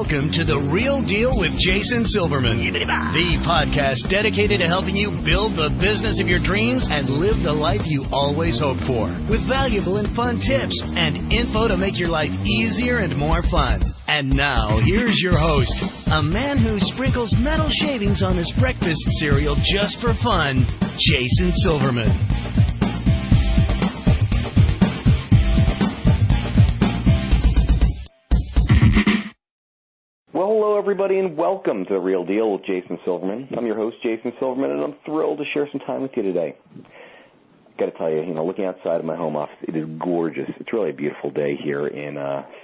Welcome to The Real Deal with Jason Silverman, the podcast dedicated to helping you build the business of your dreams and live the life you always hoped for, with valuable and fun tips and info to make your life easier and more fun. And now, here's your host, a man who sprinkles metal shavings on his breakfast cereal just for fun, Jason Silverman. Well, hello, everybody, and welcome to The Real Deal with Jason Silverman. I'm your host, Jason Silverman, and I'm thrilled to share some time with you today. Got to tell you, looking outside of my home office, it is gorgeous. It's really a beautiful day here in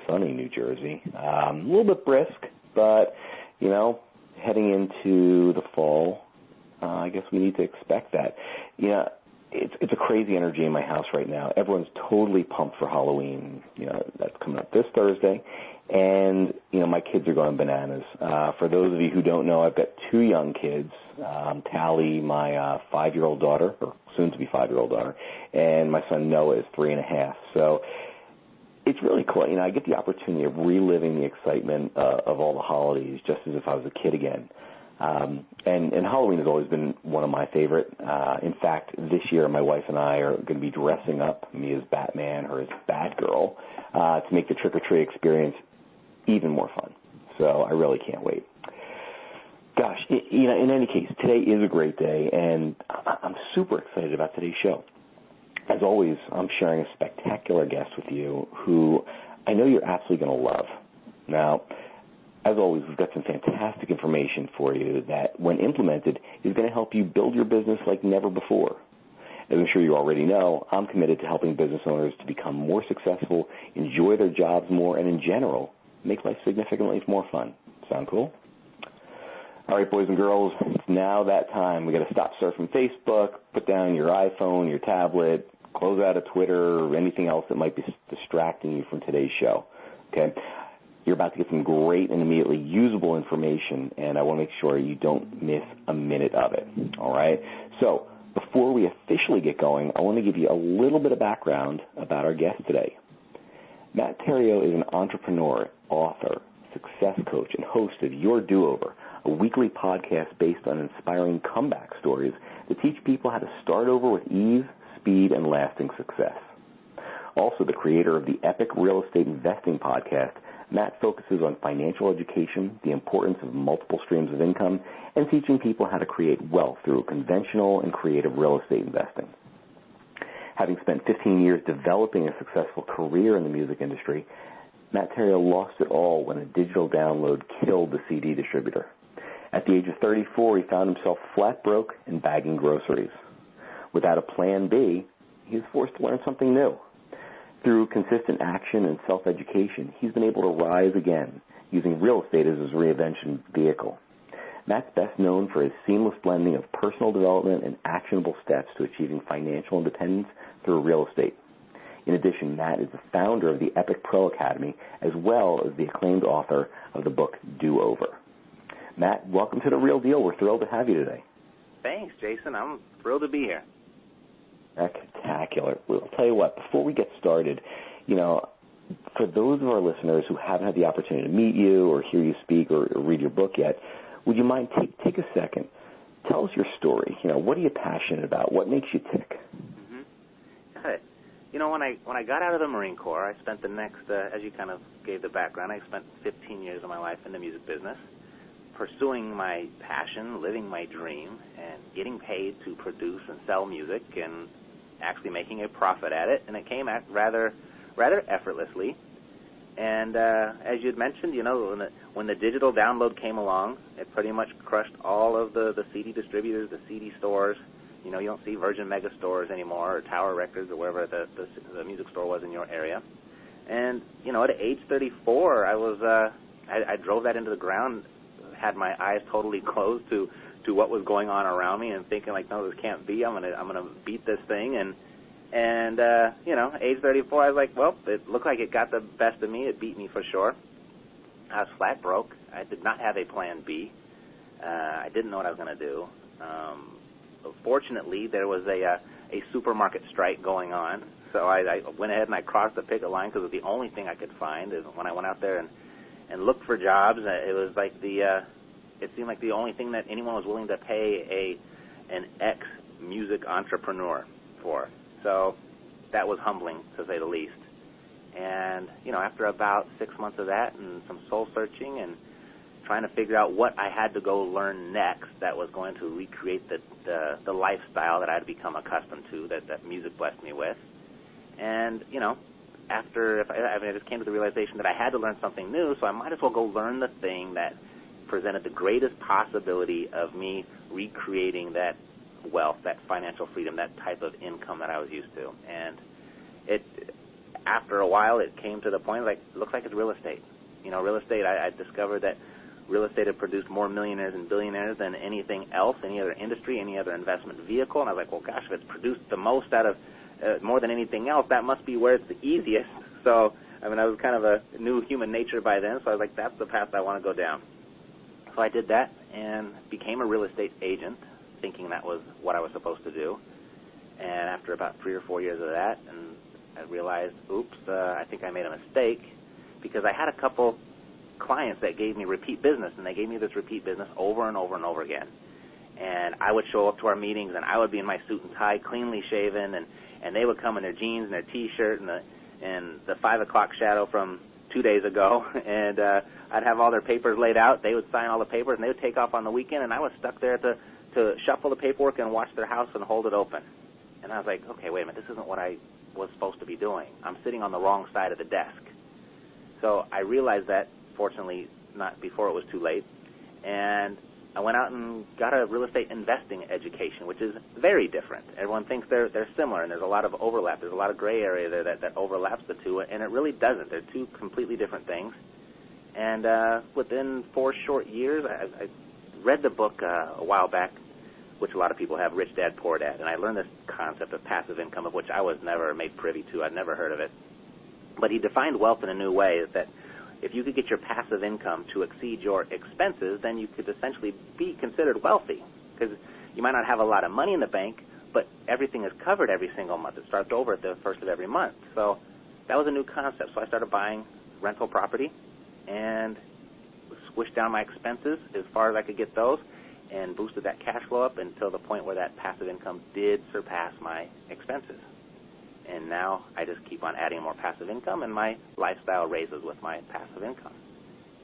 sunny New Jersey. A little bit brisk, but, heading into the fall, I guess we need to expect that. It's a crazy energy in my house right now. Everyone's totally pumped for Halloween. That's coming up this Thursday. And, my kids are going bananas. For those of you who don't know, I've got two young kids, Tally, my 5-year-old daughter, or soon-to-be 5-year-old daughter, and my son Noah is 3.5. So it's really cool. I get the opportunity of reliving the excitement of all the holidays just as if I was a kid again. And Halloween has always been one of my favorite. In fact, this year my wife and I are going to be dressing up, me as Batman, her as Batgirl, to make the trick-or-treat experience even more fun. So I really can't wait. Gosh, in any case, today is a great day, and I'm super excited about today's show. As always, I'm sharing a spectacular guest with you who I know you're absolutely going to love. Now, as always, we've got some fantastic information for you that, when implemented, is going to help you build your business like never before. As I'm sure you already know, I'm committed to helping business owners to become more successful, enjoy their jobs more, and in general, make life significantly more fun. Sound cool? All right, boys and girls, it's now that time. We got to stop surfing Facebook, put down your iPhone, your tablet, close out of Twitter, or anything else that might be distracting you from today's show. Okay? You're about to get some great and immediately usable information, and I want to make sure you don't miss a minute of it. All right? So before we officially get going, I want to give you a little bit of background about our guest today. Matt Theriault is an entrepreneur, author, success coach, and host of Your Do-Over, a weekly podcast based on inspiring comeback stories that teach people how to start over with ease, speed, and lasting success. Also the creator of the Epic Real Estate Investing podcast, Matt focuses on financial education, the importance of multiple streams of income, and teaching people how to create wealth through conventional and creative real estate investing. Having spent 15 years developing a successful career in the music industry, Matt Theriault lost it all when a digital download killed the CD distributor. At the age of 34, he found himself flat broke and bagging groceries. Without a plan B, he was forced to learn something new. Through consistent action and self-education, he's been able to rise again, using real estate as his reinvention vehicle. Matt's best known for his seamless blending of personal development and actionable steps to achieving financial independence through real estate. In addition, Matt is the founder of the Epic Pro Academy, as well as the acclaimed author of the book Do-Over. Matt, welcome to The Real Deal. We're thrilled to have you today. Thanks, Jason. I'm thrilled to be here. Spectacular. Well, I'll tell you what, before we get started, for those of our listeners who haven't had the opportunity to meet you or hear you speak or read your book yet, would you mind take a second? Tell us your story. What are you passionate about? What makes you tick? Good. When I got out of the Marine Corps, I spent the next, as you kind of gave the background, I spent 15 years of my life in the music business, pursuing my passion, living my dream, and getting paid to produce and sell music and actually making a profit at it. And it came out rather effortlessly. And as you had mentioned, when the digital download came along, it pretty much crushed all of the CD distributors, the CD stores. You don't see Virgin Mega stores anymore, or Tower Records, or wherever the music store was in your area. And at age 34, I drove that into the ground, had my eyes totally closed to what was going on around me, and thinking like, no, this can't be. I'm gonna beat this thing. And age 34, I was like, well, it looked like it got the best of me. It beat me for sure. I was flat broke. I did not have a plan B. I didn't know what I was going to do. Fortunately, there was a supermarket strike going on, so I went ahead and I crossed the picket line because it was the only thing I could find. Is when I went out there and looked for jobs. It was like it seemed like the only thing that anyone was willing to pay an ex-music entrepreneur for. So that was humbling, to say the least. And, after about 6 months of that and some soul searching and trying to figure out what I had to go learn next that was going to recreate the lifestyle that I had become accustomed to, that music blessed me with. And, I just came to the realization that I had to learn something new, so I might as well go learn the thing that presented the greatest possibility of me recreating that wealth, that financial freedom, that type of income that I was used to. And after a while, it came to the point, it looks like it's real estate. Real estate, I discovered that real estate had produced more millionaires and billionaires than anything else, any other industry, any other investment vehicle. And I was like, well, gosh, if it's produced the most out of more than anything else, that must be where it's the easiest. So, I was kind of a new human nature by then, so I was like, that's the path I want to go down. So I did that and became a real estate agent, thinking that was what I was supposed to do. And after about 3 or 4 years of that, and I realized, I think I made a mistake, because I had a couple clients that gave me repeat business, and they gave me this repeat business over and over and over again. And I would show up to our meetings, and I would be in my suit and tie, cleanly shaven, and they would come in their jeans and their T-shirt and the 5 o'clock shadow from 2 days ago, and I'd have all their papers laid out. They would sign all the papers, and they would take off on the weekend, and I was stuck there to shuffle the paperwork and watch their house and hold it open. And I was like, okay, wait a minute, this isn't what I was supposed to be doing. I'm sitting on the wrong side of the desk. So I realized that, fortunately, not before it was too late, and I went out and got a real estate investing education, which is very different. Everyone thinks they're similar, and there's a lot of overlap. There's a lot of gray area there that overlaps the two, and it really doesn't. They're two completely different things. And within 4 short years, I read the book a while back, which a lot of people have, Rich Dad, Poor Dad, and I learned this concept of passive income, of which I was never made privy to. I'd never heard of it. But he defined wealth in a new way, is that if you could get your passive income to exceed your expenses, then you could essentially be considered wealthy, because you might not have a lot of money in the bank, but everything is covered every single month. It starts over at the first of every month. So that was a new concept. So I started buying rental property and squished down my expenses as far as I could get those, and boosted that cash flow up until the point where that passive income did surpass my expenses. And now I just keep on adding more passive income, and my lifestyle raises with my passive income.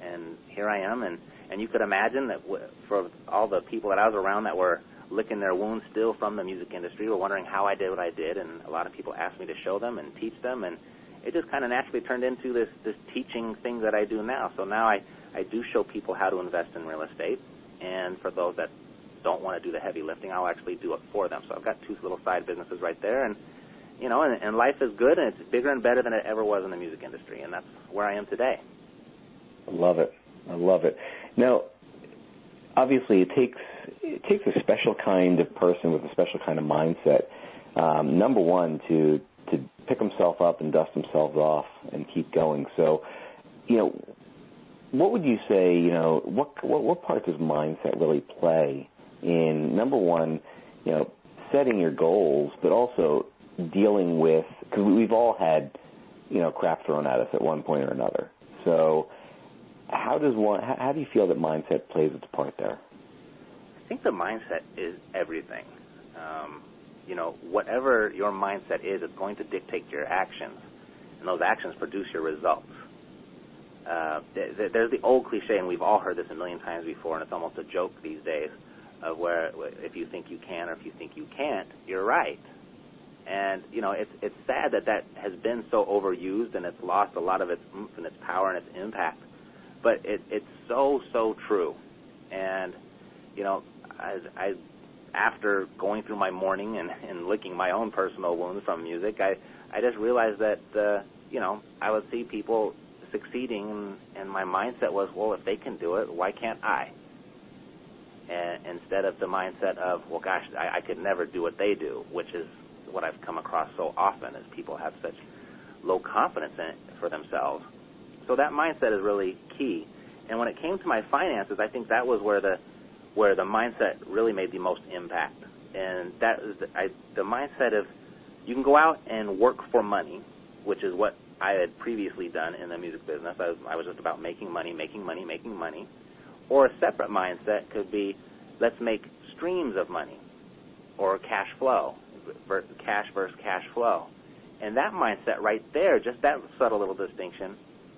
And here I am, and you could imagine that for all the people that I was around that were licking their wounds still from the music industry, were wondering how I did what I did, and a lot of people asked me to show them and teach them, and it just kind of naturally turned into this teaching thing that I do now. So now I do show people how to invest in real estate, and for those that don't want to do the heavy lifting, I'll actually do it for them. So I've got 2 little side businesses right there, and and life is good, and it's bigger and better than it ever was in the music industry, and that's where I am today. I love it. Now, obviously, it takes a special kind of person with a special kind of mindset. Number one, to pick himself up and dust himself off and keep going. So, what would you say? What part does mindset really play in, number one, setting your goals, but also dealing with, because we've all had, crap thrown at us at one point or another. So how do you feel that mindset plays its part there? I think the mindset is everything. Whatever your mindset is, it's going to dictate your actions, and those actions produce your results. There's the old cliche, and we've all heard this a million times before, and it's almost a joke these days, of where if you think you can or if you think you can't, you're right. And, it's sad that has been so overused, and it's lost a lot of its oomph and its power and its impact. But it's so, so true. And, after going through my morning and licking my own personal wounds from music, I just realized that, I would see people succeeding, and my mindset was, well, if they can do it, why can't I? And instead of the mindset of, well, gosh, I could never do what they do, which is what I've come across so often, is people have such low confidence in it for themselves. So that mindset is really key. And when it came to my finances, I think that was where the mindset really made the most impact. And that is the mindset of, you can go out and work for money, which is what I had previously done in the music business. I was just about making money. Or a separate mindset could be, let's make streams of money, or cash flow, cash versus cash flow. And that mindset right there, just that subtle little distinction,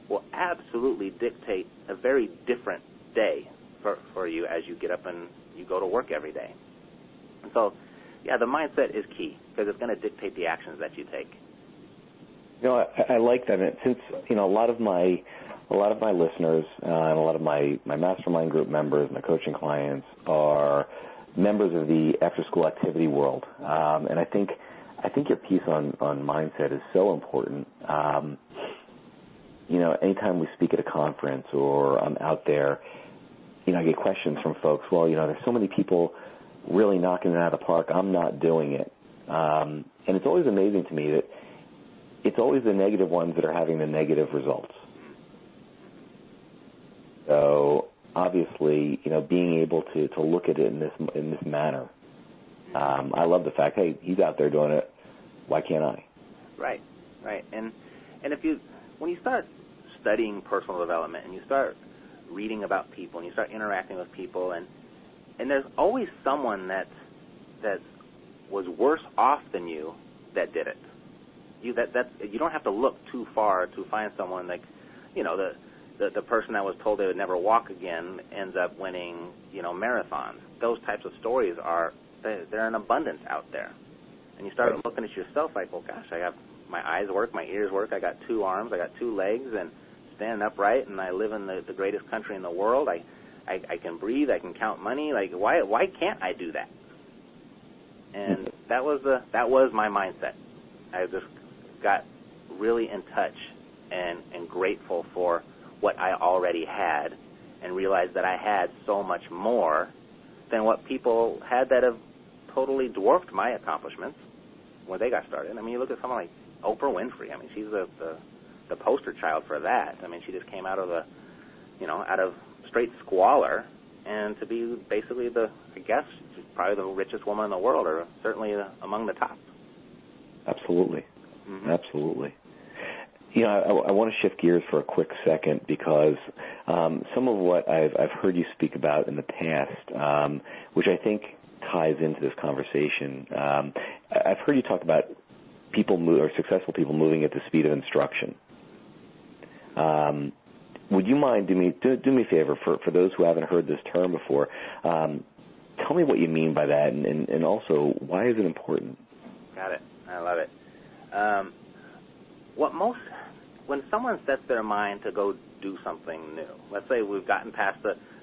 will absolutely dictate a very different day for you as you get up and you go to work every day. And so, yeah, the mindset is key because it's going to dictate the actions that you take. You know, I like that. And since, you know, a lot of my listeners and a lot of my mastermind group members, my coaching clients are members of the after-school activity world, and I think your piece on mindset is so important. You know, anytime we speak at a conference or I'm out there, you know, I get questions from folks. Well, you know, there's so many people really knocking it out of the park. I'm not doing it, and it's always amazing to me that it's always the negative ones that are having the negative results. So obviously, you know, being able to look at it in this manner, I love the fact, hey, he's out there doing it. Why can't I? Right. And when you start studying personal development and you start reading about people and you start interacting with people, and there's always someone that was worse off than you that did it. You don't have to look too far to find someone like, you know, the person that was told they would never walk again ends up winning, you know, marathons. Those types of stories they're in abundance out there. And you start looking at yourself like, well, gosh, I have my eyes work, my ears work, I got 2 arms, I got 2 legs, and stand upright, and I live in the greatest country in the world. I can breathe, I can count money. Like, why can't I do that? And that was my mindset. I just got really in touch and grateful for what I already had, and realized that I had so much more than what people had that have totally dwarfed my accomplishments when they got started. I mean, you look at someone like Oprah Winfrey. I mean, she's the poster child for that. I mean, she just came out of straight squalor, and to be basically I guess she's probably the richest woman in the world, or certainly among the top. Absolutely. Mm-hmm. Absolutely. You know, I want to shift gears for a quick second because some of what I've heard you speak about in the past, which I think ties into this conversation, I've heard you talk about successful people moving at the speed of instruction. Would you mind do me a favor for those who haven't heard this term before? Tell me what you mean by that, and also why is it important? Got it. I love it. When someone sets their mind to go do something new, let's say we've gotten past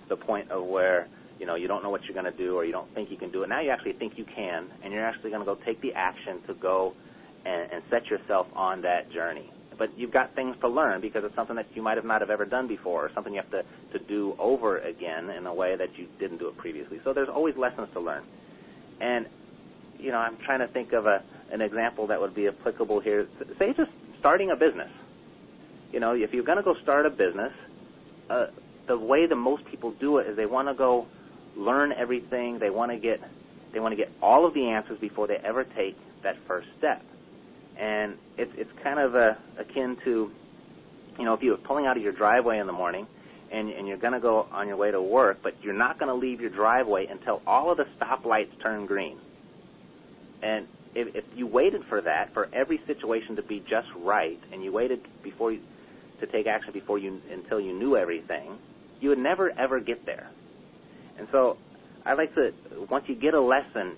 the point of where, you know, you don't know what you're going to do, or you don't think you can do it. Now you actually think you can, and you're actually going to go take the action to go and set yourself on that journey. But you've got things to learn because it's something that you might have not have ever done before, or something you have to do over again in a way that you didn't do it previously. So there's always lessons to learn. And, you know, I'm trying to think of an example that would be applicable here. Say just starting a business. You know, if you're going to go start a business, the way that most people do it is they want to go learn everything. They want to get all of the answers before they ever take that first step. And it's kind of akin to, you know, if you're pulling out of your driveway in the morning and you're going to go on your way to work, but you're not going to leave your driveway until all of the stoplights turn green. And if you waited for that, for every situation to be just right, and you waited to take action until you knew everything, you would never, ever get there. And so I like to, once you get a lesson,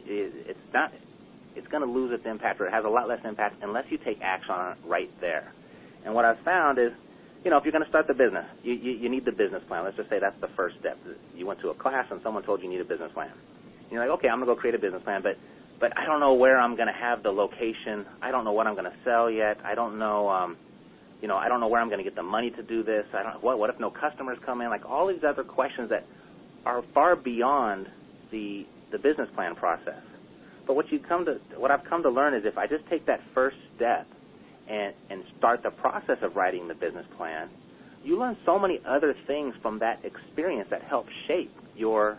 it's going to lose its impact, or it has a lot less impact unless you take action on it right there. And what I've found is, you know, if you're going to start the business, you need the business plan. Let's just say that's the first step. You went to a class and someone told you need a business plan. And you're like, okay, I'm going to go create a business plan, but I don't know where I'm going to have the location. I don't know what I'm going to sell yet. I don't know, I don't know where I'm going to get the money to do this. What if no customers come in? Like all these other questions that are far beyond the business plan process. But what I've come to learn is if I just take that first step and start the process of writing the business plan, you learn so many other things from that experience that help shape your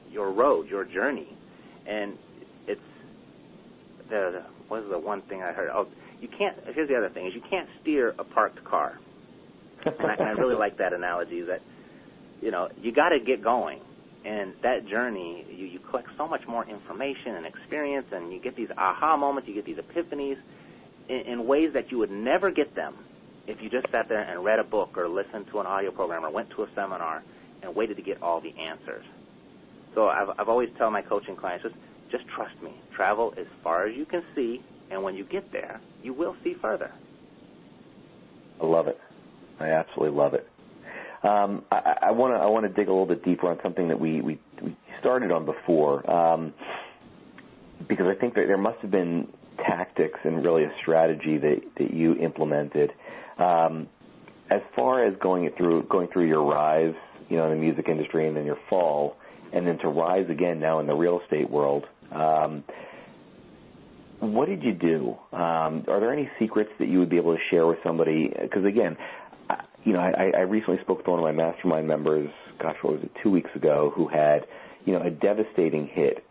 road, your journey. And it's what is the one thing I heard? Oh, you can't. Here's the other thing: is you can't steer a parked car. And I really like that analogy. That you got to get going, and that journey, you collect so much more information and experience, and you get these aha moments, you get these epiphanies in ways that you would never get them if you just sat there and read a book or listened to an audio program or went to a seminar and waited to get all the answers. So I've always tell my coaching clients, just trust me. Travel as far as you can see, and when you get there, you will see further. I love it. I absolutely love it. I want to dig a little bit deeper on something that we started on before, because I think that there must have been tactics and really a strategy that you implemented as far as going through your rise, in the music industry, and then your fall, and then to rise again now in the real estate world. What did you do? Are there any secrets that you would be able to share with somebody? Because again, I recently spoke to one of my mastermind members, 2 weeks ago, who had, a devastating hit.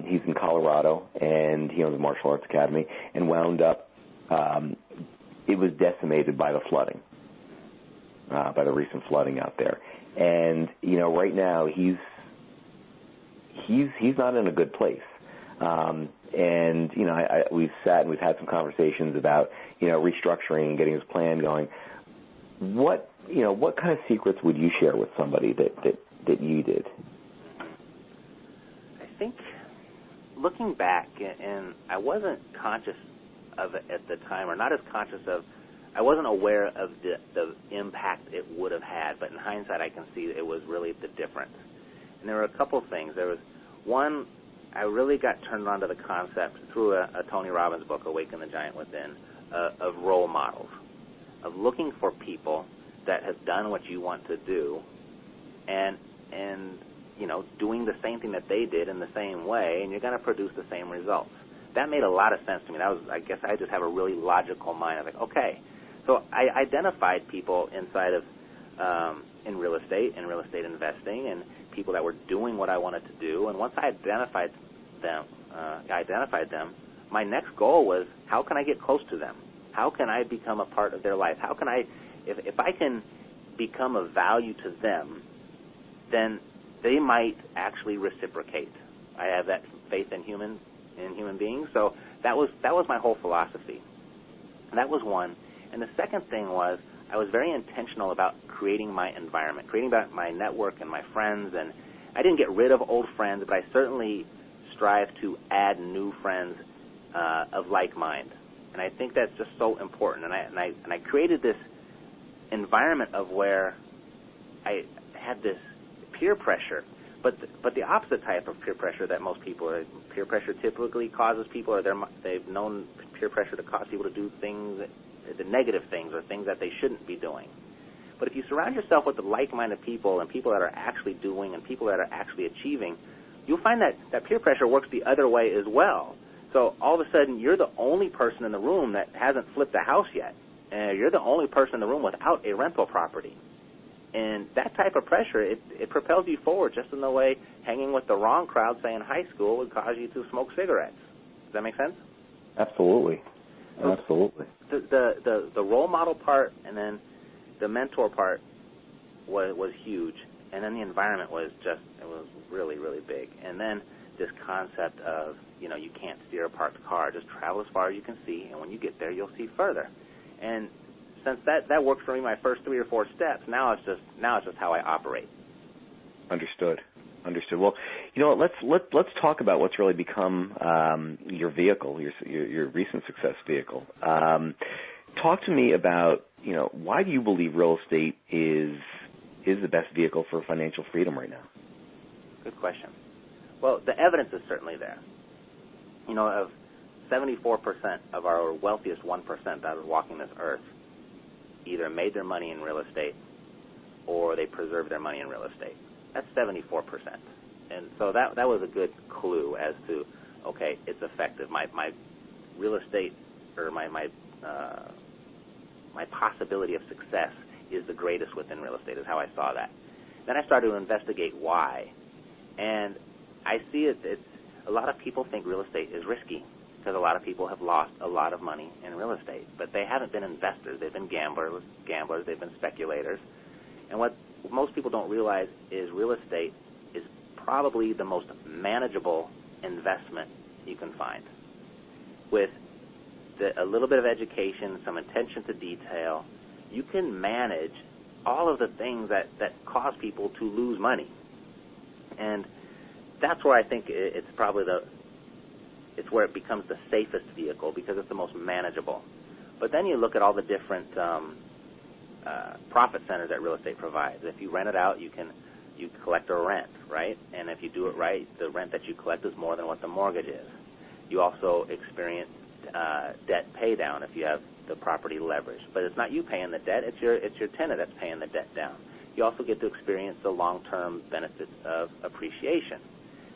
He's in Colorado, and he owns a martial arts academy, and wound up, it was decimated by the flooding, by the recent flooding out there. And, right now he's not in a good place. And, we've sat and we've had some conversations about, restructuring and getting his plan going. What kind of secrets would you share with somebody that you did? I think looking back, and I wasn't conscious of it at the time, or not as conscious of, I wasn't aware of the impact it would have had, but in hindsight I can see it was really the difference. And there were a couple things. There was one, I really got turned on to the concept through a Tony Robbins book, Awaken the Giant Within, of role models, of looking for people that have done what you want to do and doing the same thing that they did in the same way, and you're going to produce the same results. That made a lot of sense to me. I guess I just have a really logical mind. I was like, okay. So I identified people inside of in real estate and real estate investing, and people that were doing what I wanted to do. And once I identified them, my next goal was, how can I get close to them? How can I become a part of their life? How can I, if I can become of value to them, then they might actually reciprocate. I have that faith in human beings. So that was my whole philosophy. That was one. And the second thing was, I was very intentional about creating my environment, creating my network and my friends. And I didn't get rid of old friends, but I certainly strive to add new friends of like mind. And I think that's just so important. And I created this environment of where I had this peer pressure, but the opposite type of peer pressure that most people are. Peer pressure typically causes people, or they've known peer pressure to cause people to do things, the negative things, or things that they shouldn't be doing. But if you surround yourself with the like-minded people and people that are actually doing and people that are actually achieving, you'll find that peer pressure works the other way as well. So all of a sudden, you're the only person in the room that hasn't flipped a house yet. And you're the only person in the room without a rental property. And that type of pressure, it propels you forward just in the way hanging with the wrong crowd, say in high school, would cause you to smoke cigarettes. Does that make sense? Absolutely. Absolutely. The role model part and then the mentor part was huge. And then the environment was really, really big. And then this concept of, you can't steer a parked car. Just travel as far as you can see, and when you get there, you'll see further. And since that worked for me, my first 3 or 4 steps, now it's just how I operate. Understood. Well, let's talk about what's really become your vehicle, your recent success vehicle. Talk to me about why do you believe real estate is the best vehicle for financial freedom right now? Good question. Well, the evidence is certainly there. Of 74% of our wealthiest 1% that is walking this earth either made their money in real estate or they preserved their money in real estate. That's 74%. And so that was a good clue as to, okay, it's effective. My real estate, or my possibility of success is the greatest within real estate, is how I saw that. Then I started to investigate why. And I see it's a lot of people think real estate is risky. because a lot of people have lost a lot of money in real estate. But they haven't been investors. They've been gamblers. They've been speculators. And what most people don't realize is real estate is probably the most manageable investment you can find. With a little bit of education, some attention to detail, you can manage all of the things that cause people to lose money. And that's where I think it's probably it's where it becomes the safest vehicle, because it's the most manageable. But then you look at all the different profit centers that real estate provides. If you rent it out, you collect a rent, right? And if you do it right, the rent that you collect is more than what the mortgage is. You also experience debt pay down if you have the property leveraged. But it's not you paying the debt, it's your tenant that's paying the debt down. You also get to experience the long-term benefits of appreciation,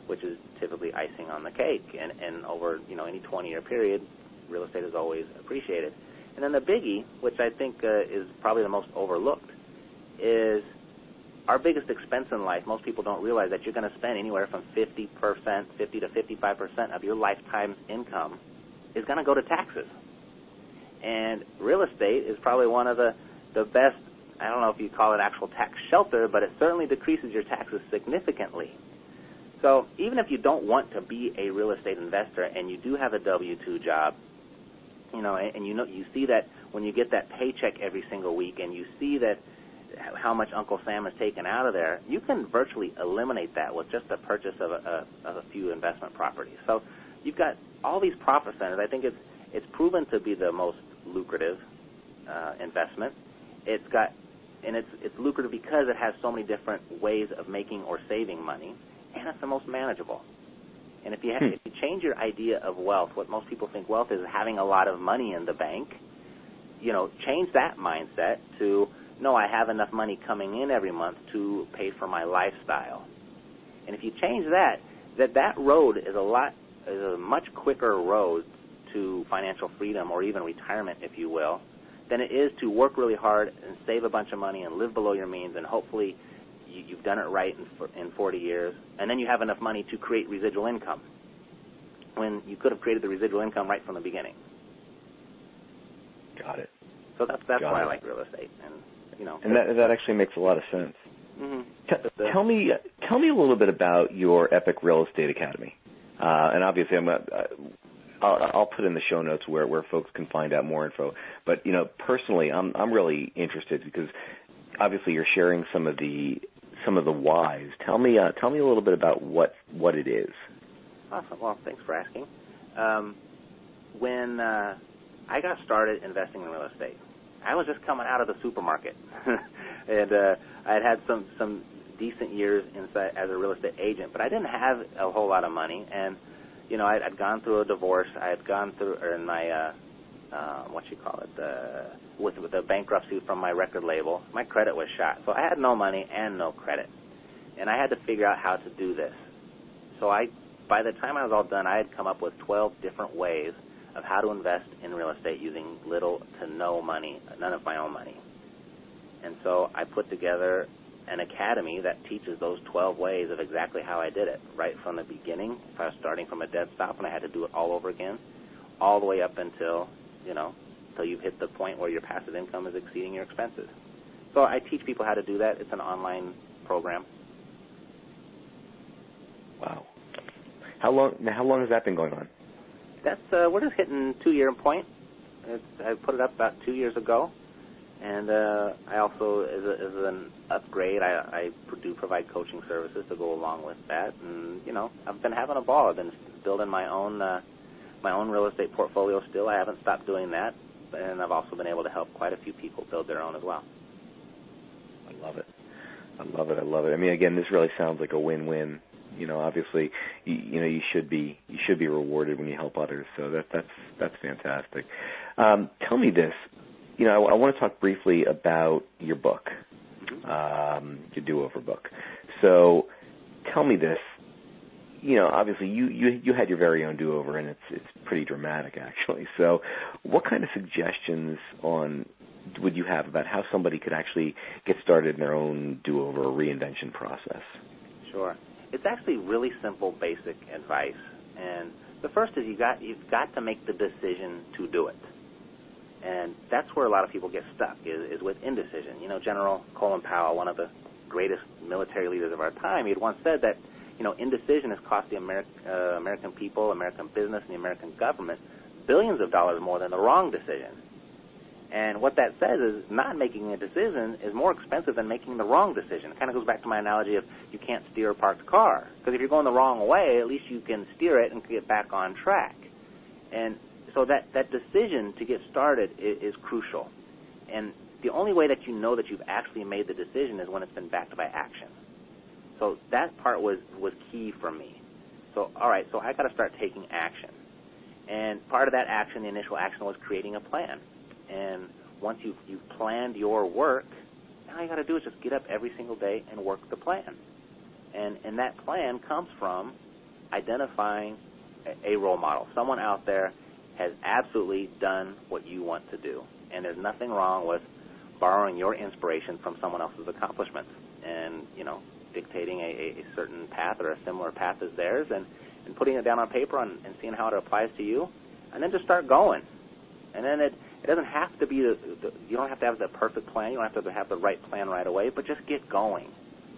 which is typically icing on the cake. And over any 20-year period, real estate is always appreciated. And then the biggie, which I think is probably the most overlooked, is our biggest expense in life. Most people don't realize that you're going to spend anywhere from 50 to 55% of your lifetime's income is going to go to taxes. And real estate is probably one of the best, I don't know if you call it actual tax shelter, but it certainly decreases your taxes significantly. So even if you don't want to be a real estate investor and you do have a W-2 job, and you see that when you get that paycheck every single week and you see that how much Uncle Sam has taken out of there, you can virtually eliminate that with just the purchase of a few investment properties. So you've got all these profit centers. I think it's proven to be the most lucrative investment. It's lucrative because it has so many different ways of making or saving money, and it's the most manageable. And if you change your idea of wealth, what most people think wealth is having a lot of money in the bank, change that mindset to, no, I have enough money coming in every month to pay for my lifestyle. And if you change that road is a much quicker road to financial freedom, or even retirement, if you will, than it is to work really hard and save a bunch of money and live below your means, and hopefully you've done it right in 40 years, and then you have enough money to create residual income, when you could have created the residual income right from the beginning. Got it. So that's why I like real estate, And that actually makes a lot of sense. Mm-hmm. Tell me a little bit about your Epic Real Estate Academy, and obviously I'll put in the show notes where folks can find out more info. But personally, I'm really interested because obviously you're sharing some of the whys. Tell me a little bit about what it is. Awesome. Well, thanks for asking. When I got started investing in real estate, I was just coming out of the supermarket, and I had some decent years inside as a real estate agent, but I didn't have a whole lot of money, and I'd gone through a divorce. I had gone through my with a bankruptcy from my record label. My credit was shot, so I had no money and no credit, and I had to figure out how to do this. So by the time I was all done, I had come up with 12 different ways of how to invest in real estate using little to no money, none of my own money. And so I put together an academy that teaches those 12 ways of exactly how I did it, right from the beginning, if I was starting from a dead stop and I had to do it all over again, all the way up until you've hit the point where your passive income is exceeding your expenses. So I teach people how to do that. It's an online program. Wow. How long has that been going on? That's we're just hitting 2-year point. I put it up about 2 years ago, and I also, as an upgrade, I do provide coaching services to go along with that. And I've been having a ball. I've been building my own real estate portfolio. Still, I haven't stopped doing that, and I've also been able to help quite a few people build their own as well. I love it. I mean, again, this really sounds like a win-win. Obviously, you should be rewarded when you help others. So that's fantastic. Tell me this. I want to talk briefly about your book, your do-over book. So tell me this. Obviously you had your very own do-over, and it's pretty dramatic actually. So what kind of suggestions would you have about how somebody could actually get started in their own do-over or reinvention process? Sure. It's actually really simple, basic advice. And The first is you've got to make the decision to do it. And that's where a lot of people get stuck, is with indecision. You know, General Colin Powell, one of the greatest military leaders of our time, he had once said that, you know, indecision has cost the American people, American business, and the American government billions of dollars more than the wrong decision. And what that says is not making a decision is more expensive than making the wrong decision. It kind of goes back to my analogy of you can't steer a parked car. Because if you're going the wrong way, at least you can steer it and get back on track. And so that decision to get started is crucial. And the only way that you know that you've actually made the decision is when it's been backed by action. So that part was key for me. So, all right, so I got to start taking action. And part of that action, the initial action, was creating a plan. And once you've planned your work, all you got to do is just get up every single day and work the plan. And that plan comes from identifying a role model. Someone out there has absolutely done what you want to do. And there's nothing wrong with borrowing your inspiration from someone else's accomplishments and, you know, dictating a certain path or a similar path as theirs and putting it down on paper and seeing how it applies to you, and then just start going. And then it doesn't have to be you don't have to have the perfect plan. You don't have to have the right plan right away, but just get going.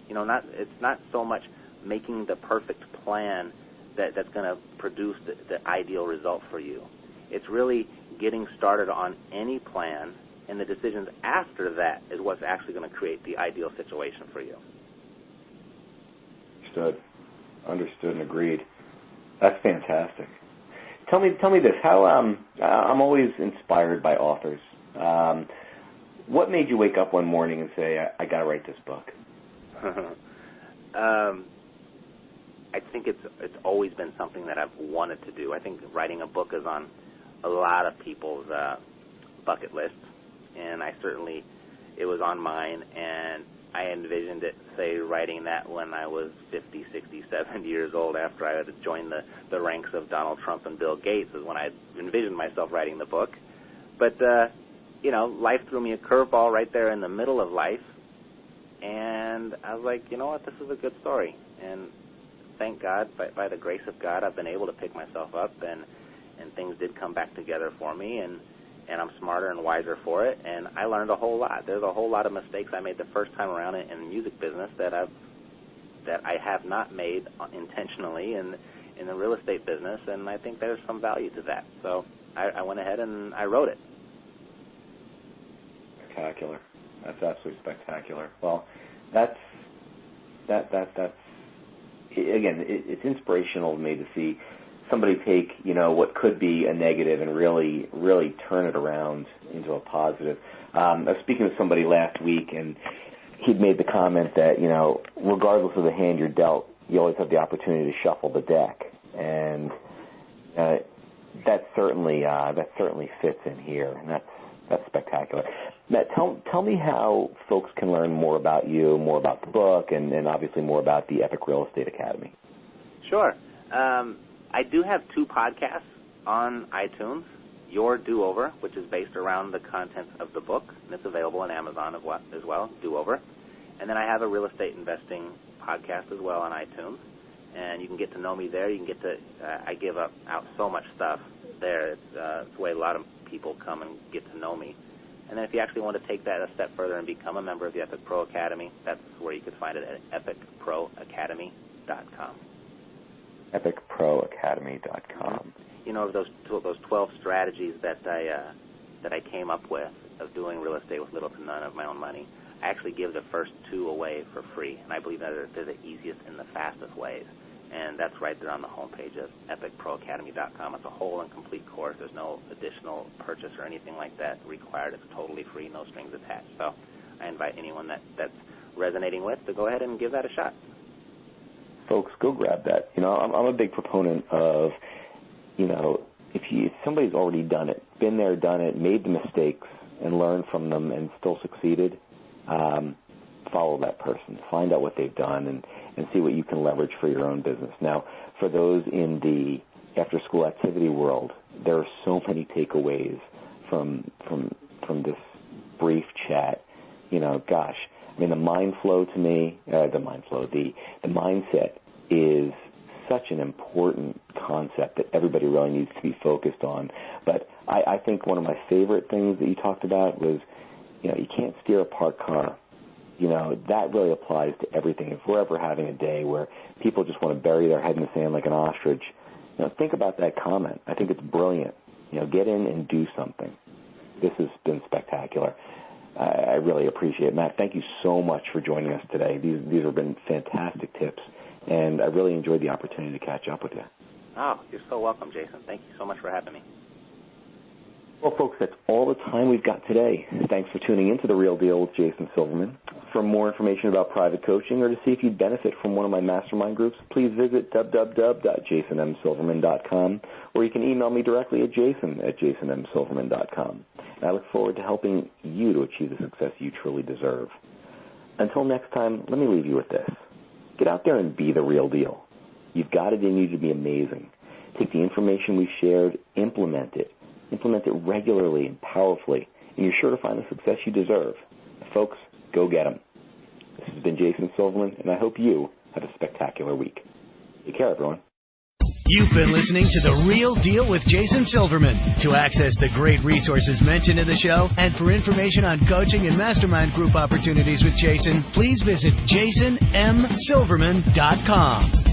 You know, it's not so much making the perfect plan that's going to produce the ideal result for you. It's really getting started on any plan, and the decisions after that is what's actually going to create the ideal situation for you. Understood and agreed. That's fantastic. Tell me this. How I'm always inspired by authors. What made you wake up one morning and say, I got to write this book? I think it's always been something that I've wanted to do. I think writing a book is on a lot of people's bucket lists, and it was on mine, and I envisioned it, say, writing that when I was 50, 60, 70 years old after I had joined the ranks of Donald Trump and Bill Gates is when I envisioned myself writing the book. But, you know, life threw me a curveball right there in the middle of life, and I was like, you know what, this is a good story. And thank God, by the grace of God, I've been able to pick myself up, and things did come back together for me, and I'm smarter and wiser for it, and I learned a whole lot. There's a whole lot of mistakes I made the first time around in the music business that I have not made intentionally in the real estate business, and I think there's some value to that. So I went ahead and I wrote it. Spectacular. That's absolutely spectacular. Well, that's again, it's inspirational to me to see somebody take, you know, what could be a negative and really turn it around into a positive. I was speaking with somebody last week, and he'd made the comment that, you know, regardless of the hand you're dealt, you always have the opportunity to shuffle the deck, and that certainly fits in here, and that's spectacular. Matt, tell me how folks can learn more about you, more about the book, and obviously more about the Epic Real Estate Academy. Sure. I do have 2 podcasts on iTunes. Your Do-Over, which is based around the contents of the book, and it's available on Amazon as well, Do-Over. And then I have a real estate investing podcast as well on iTunes, and you can get to know me there. You can get to I give out so much stuff there. It's the way a lot of people come and get to know me. And then if you actually want to take that a step further and become a member of the Epic Pro Academy, that's where you could find it at epicproacademy.com. epicproacademy.com. You know, those 12 strategies that I came up with of doing real estate with little to none of my own money, I actually give the first 2 away for free, and I believe that they're the easiest and the fastest ways. And that's right there on the homepage of epicproacademy.com. It's a whole and complete course. There's no additional purchase or anything like that required. It's totally free, no strings attached. So I invite anyone that's resonating with to go ahead and give that a shot. Folks, go grab that. You know, I'm a big proponent of, you know, if somebody's already done it, been there, done it, made the mistakes, and learned from them and still succeeded, follow that person. Find out what they've done and see what you can leverage for your own business. Now, for those in the after-school activity world, there are so many takeaways from this brief chat. You know, gosh, I mean, the mindset is such an important concept that everybody really needs to be focused on. But I think one of my favorite things that you talked about was, you can't steer a parked car. That really applies to everything. If we're ever having a day where people just want to bury their head in the sand like an ostrich, think about that comment. I think it's brilliant. Get in and do something. This has been spectacular. I really appreciate it. Matt, thank you so much for joining us today. These have been fantastic tips, and I really enjoyed the opportunity to catch up with you. Oh, you're so welcome, Jason. Thank you so much for having me. Well, folks, that's all the time we've got today. Thanks for tuning in to The Real Deal with Jason Silverman. For more information about private coaching or to see if you'd benefit from one of my mastermind groups, please visit www.jasonmsilverman.com, or you can email me directly at jason@jasonmsilverman.com. And I look forward to helping you to achieve the success you truly deserve. Until next time, let me leave you with this. Get out there and be the real deal. You've got it in you to be amazing. Take the information we've shared, implement it. Implement it regularly and powerfully, and you're sure to find the success you deserve. Folks, go get them. This has been Jason Silverman, and I hope you have a spectacular week. Take care, everyone. You've been listening to The Real Deal with Jason Silverman. To access the great resources mentioned in the show and for information on coaching and mastermind group opportunities with Jason, please visit jasonmsilverman.com.